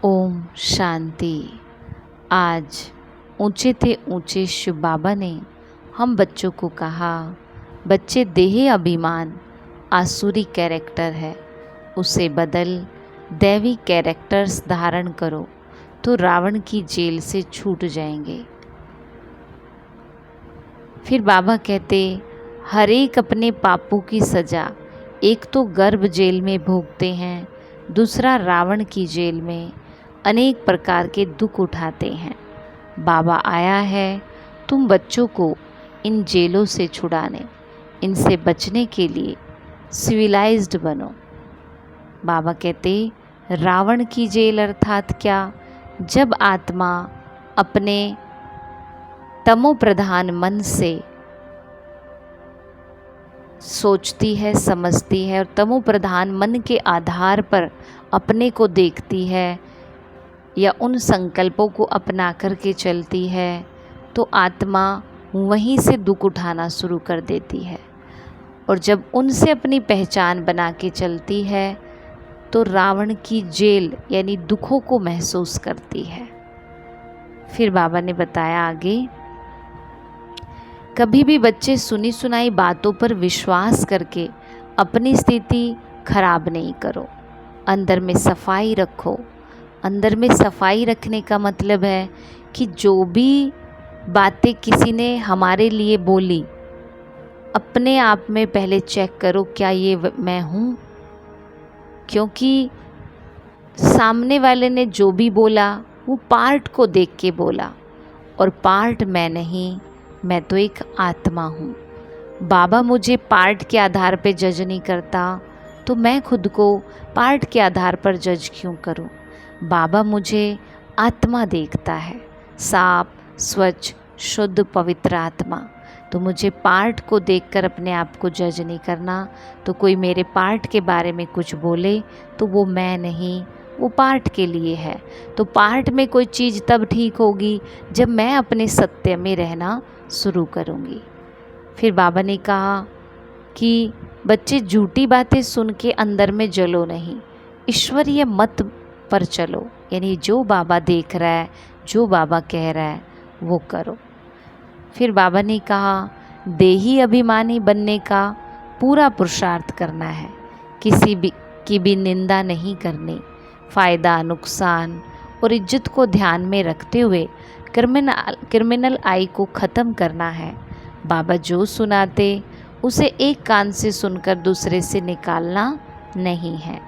ओम शांति। आज ऊंचे थे ऊंचे शिव बाबा ने हम बच्चों को कहा, बच्चे देह अभिमान आसुरी कैरेक्टर है, उसे बदल दैवी कैरेक्टर्स धारण करो तो रावण की जेल से छूट जाएंगे। फिर बाबा कहते, हर एक अपने पापों की सज़ा एक तो गर्भ जेल में भोगते हैं, दूसरा रावण की जेल में अनेक प्रकार के दुख उठाते हैं। बाबा आया है तुम बच्चों को इन जेलों से छुड़ाने, इनसे बचने के लिए सिविलाइज्ड बनो। बाबा कहते, रावण की जेल अर्थात क्या? जब आत्मा अपने तमो प्रधान मन से सोचती है, समझती है और तमो प्रधान मन के आधार पर अपने को देखती है या उन संकल्पों को अपना करके चलती है, तो आत्मा वहीं से दुख उठाना शुरू कर देती है। और जब उनसे अपनी पहचान बना के चलती है तो रावण की जेल यानी दुखों को महसूस करती है। फिर बाबा ने बताया आगे, कभी भी बच्चे सुनी सुनाई बातों पर विश्वास करके अपनी स्थिति खराब नहीं करो। अंदर में सफाई रखो। अंदर में सफाई रखने का मतलब है कि जो भी बातें किसी ने हमारे लिए बोली, अपने आप में पहले चेक करो, क्या ये मैं हूँ? क्योंकि सामने वाले ने जो भी बोला वो पार्ट को देख के बोला, और पार्ट मैं नहीं, मैं तो एक आत्मा हूँ। बाबा मुझे पार्ट के आधार पे जज नहीं करता, तो मैं खुद को पार्ट के आधार पर जज क्यों करूँ? बाबा मुझे आत्मा देखता है, साफ स्वच्छ शुद्ध पवित्र आत्मा। तो मुझे पार्ट को देखकर अपने आप को जज नहीं करना। तो कोई मेरे पार्ट के बारे में कुछ बोले तो वो मैं नहीं, वो पार्ट के लिए है। तो पार्ट में कोई चीज़ तब ठीक होगी जब मैं अपने सत्य में रहना शुरू करूँगी। फिर बाबा ने कहा कि बच्चे झूठी बातें सुन के अंदर में जलो नहीं, ईश्वरीय मत पर चलो, यानी जो बाबा देख रहा है, जो बाबा कह रहा है वो करो। फिर बाबा ने कहा, देही अभिमानी बनने का पूरा पुरुषार्थ करना है, किसी भी की भी निंदा नहीं करनी, फ़ायदा नुकसान और इज्जत को ध्यान में रखते हुए क्रिमिनल आई को ख़त्म करना है। बाबा जो सुनाते उसे एक कान से सुनकर दूसरे से निकालना नहीं है।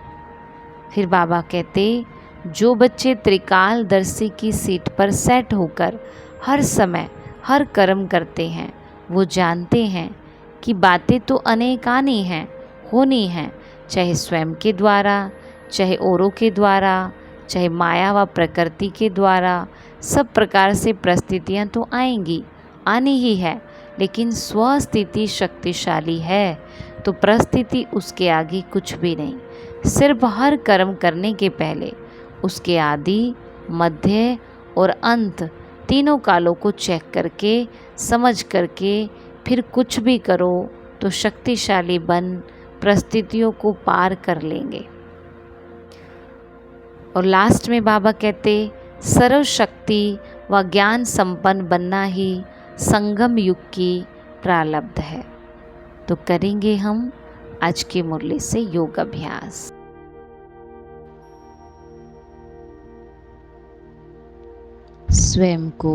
फिर बाबा कहते, जो बच्चे त्रिकालदर्शी की सीट पर सेट होकर हर समय हर कर्म करते हैं, वो जानते हैं कि बातें तो अनेकानी हैं, होनी हैं, चाहे स्वयं के द्वारा, चाहे औरों के द्वारा, चाहे माया व प्रकृति के द्वारा। सब प्रकार से परिस्थितियाँ तो आएंगी, आनी ही है, लेकिन स्वस्थिति शक्तिशाली है तो परिस्थिति उसके आगे कुछ भी नहीं। सिर्फ हर कर्म करने के पहले उसके आदि, मध्य और अंत तीनों कालों को चेक करके, समझ करके फिर कुछ भी करो तो शक्तिशाली बन परिस्थितियों को पार कर लेंगे। और लास्ट में बाबा कहते, सर्वशक्ति व ज्ञान संपन्न बनना ही संगम युग की प्रारब्ध है। तो करेंगे हम आज के मुरली से योग अभ्यास। स्वयं को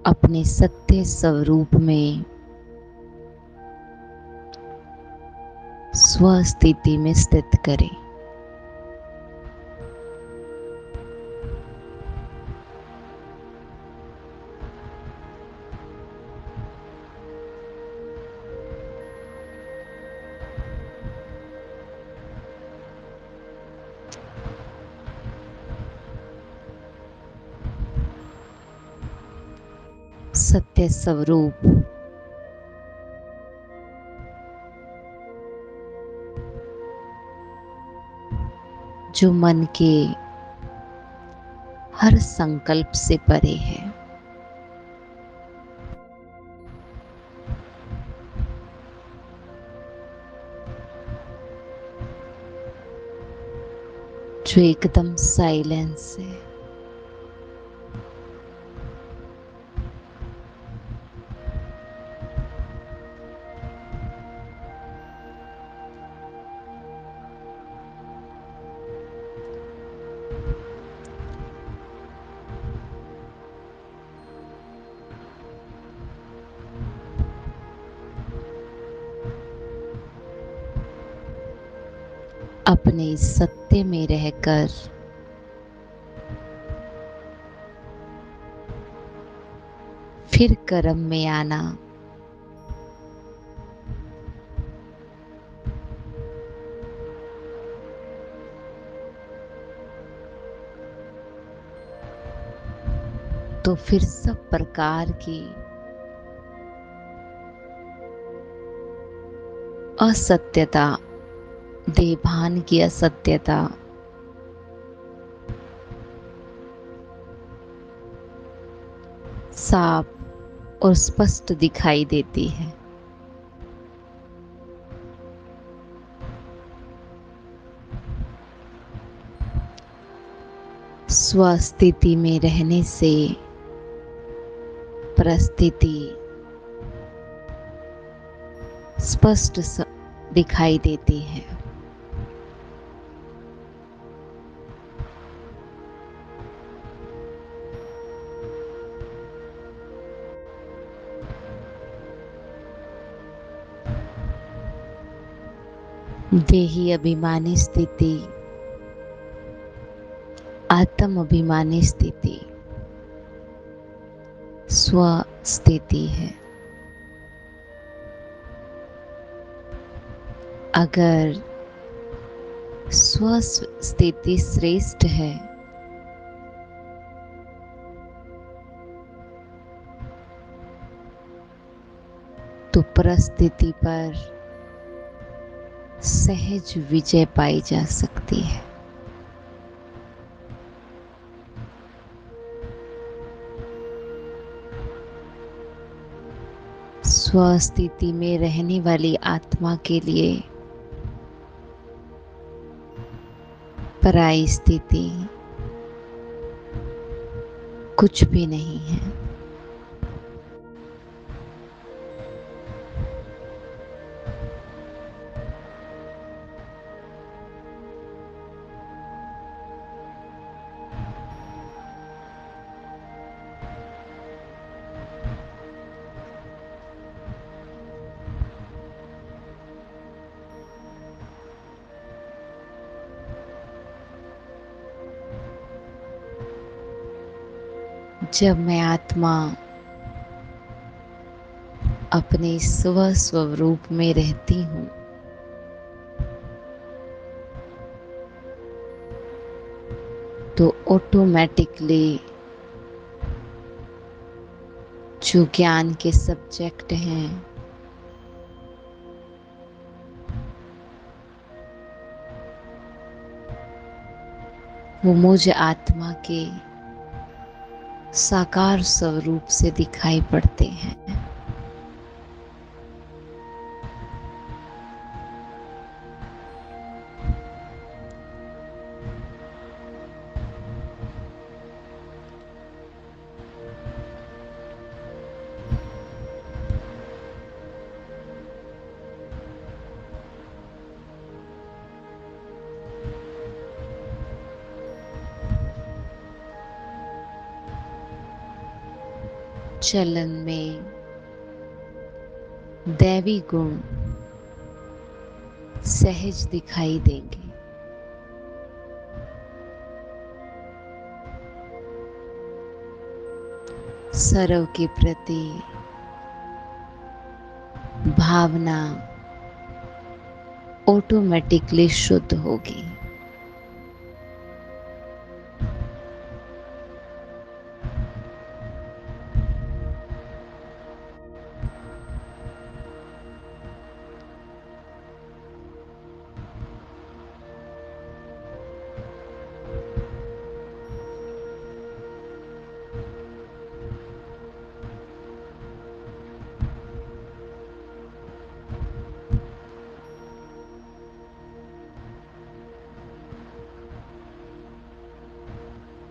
अपने सत्य स्वरूप में स्वस्थिति में स्थित करें। सत्य स्वरूप जो मन के हर संकल्प से परे है। जो एकदम साइलेंस है। अपने सत्य में रहकर फिर कर्म में आना तो फिर सब प्रकार की असत्यता, देभान की असत्यता, साफ और स्पष्ट दिखाई देती है। स्वस्थिति में रहने से परिस्थिति स्पष्ट दिखाई देती है। देही अभिमानी स्थिति, आत्म अभिमानी स्थिति स्व स्थिति है। अगर स्व स्थिति श्रेष्ठ है तो परिस्थिति पर सहज विजय पाई जा सकती है। स्वस्थिति में रहने वाली आत्मा के लिए पराई स्थिति कुछ भी नहीं है। जब मैं आत्मा अपने स्वरूप में रहती हूँ तो ऑटोमेटिकली जो ज्ञान के सब्जेक्ट हैं वो मुझ आत्मा के साकार स्वरूप से दिखाई पड़ते हैं। चलन में दैवी गुण सहज दिखाई देंगे। सर्व के प्रति भावना ऑटोमेटिकली शुद्ध होगी।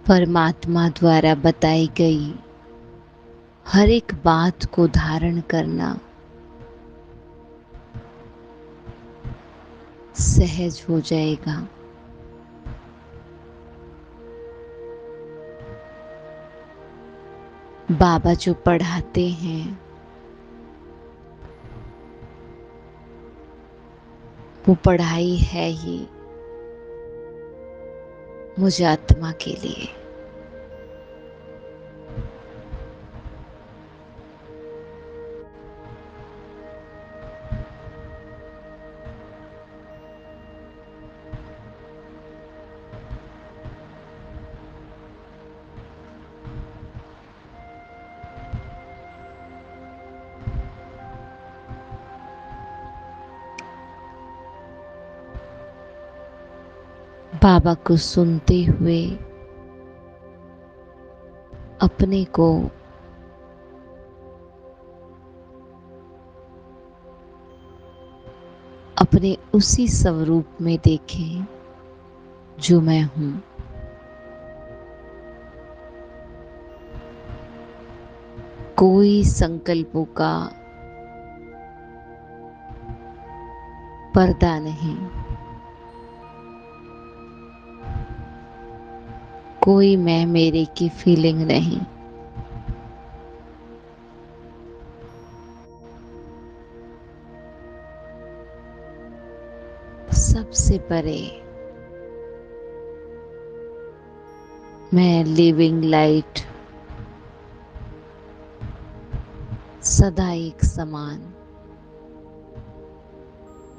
परमात्मा द्वारा बताई गई हर एक बात को धारण करना सहज हो जाएगा। बाबा जो पढ़ाते हैं वो पढ़ाई है ही मुझे आत्मा के लिए। बाबा को सुनते हुए अपने को अपने उसी स्वरूप में देखें जो मैं हूं। कोई संकल्पों का पर्दा नहीं, कोई मैं मेरे की फीलिंग नहीं। सबसे परे मैं लिविंग लाइट, सदा एक समान,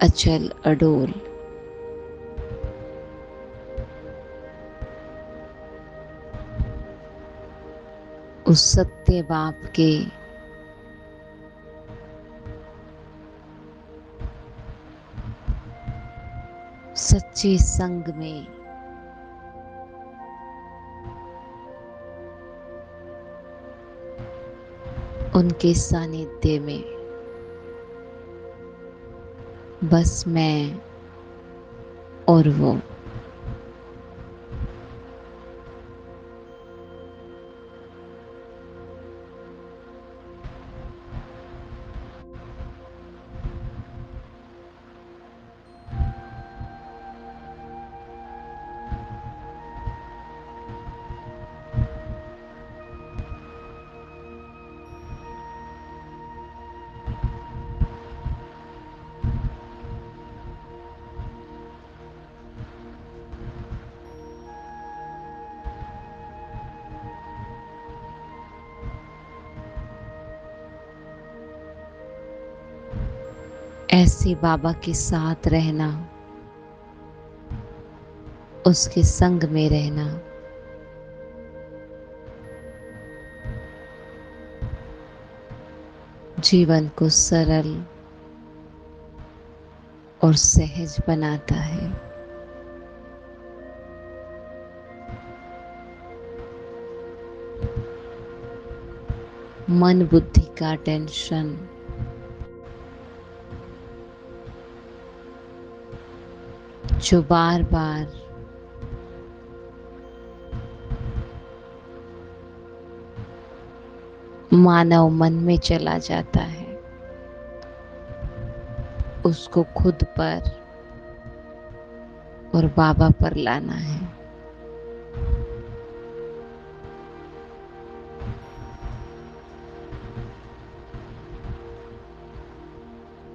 अचल अडोल, उस सत्य बाप के सच्चे संग में उनके सानिध्य में बस मैं और वो। ऐसे बाबा के साथ रहना, उसके संग में रहना जीवन को सरल और सहज बनाता है। मन बुद्धि का टेंशन जो बार बार मानव मन में चला जाता है, उसको खुद पर और बाबा पर लाना है।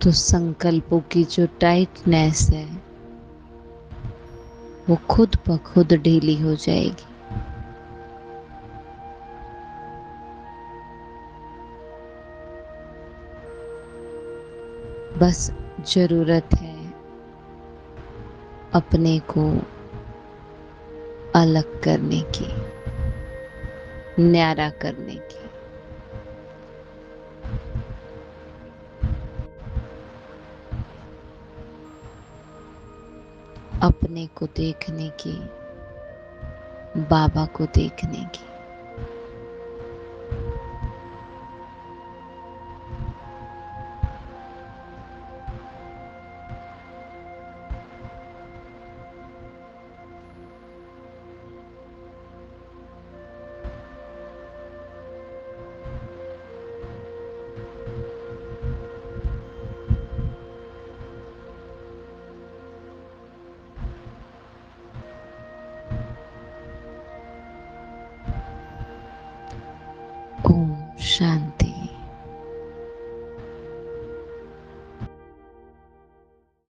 तो संकल्पों की जो टाइटनेस है वो खुद ब खुद ढीली हो जाएगी। बस जरूरत है अपने को अलग करने की, न्यारा करने की। अपने को देखने की, बाबा को देखने की। ओम शांति।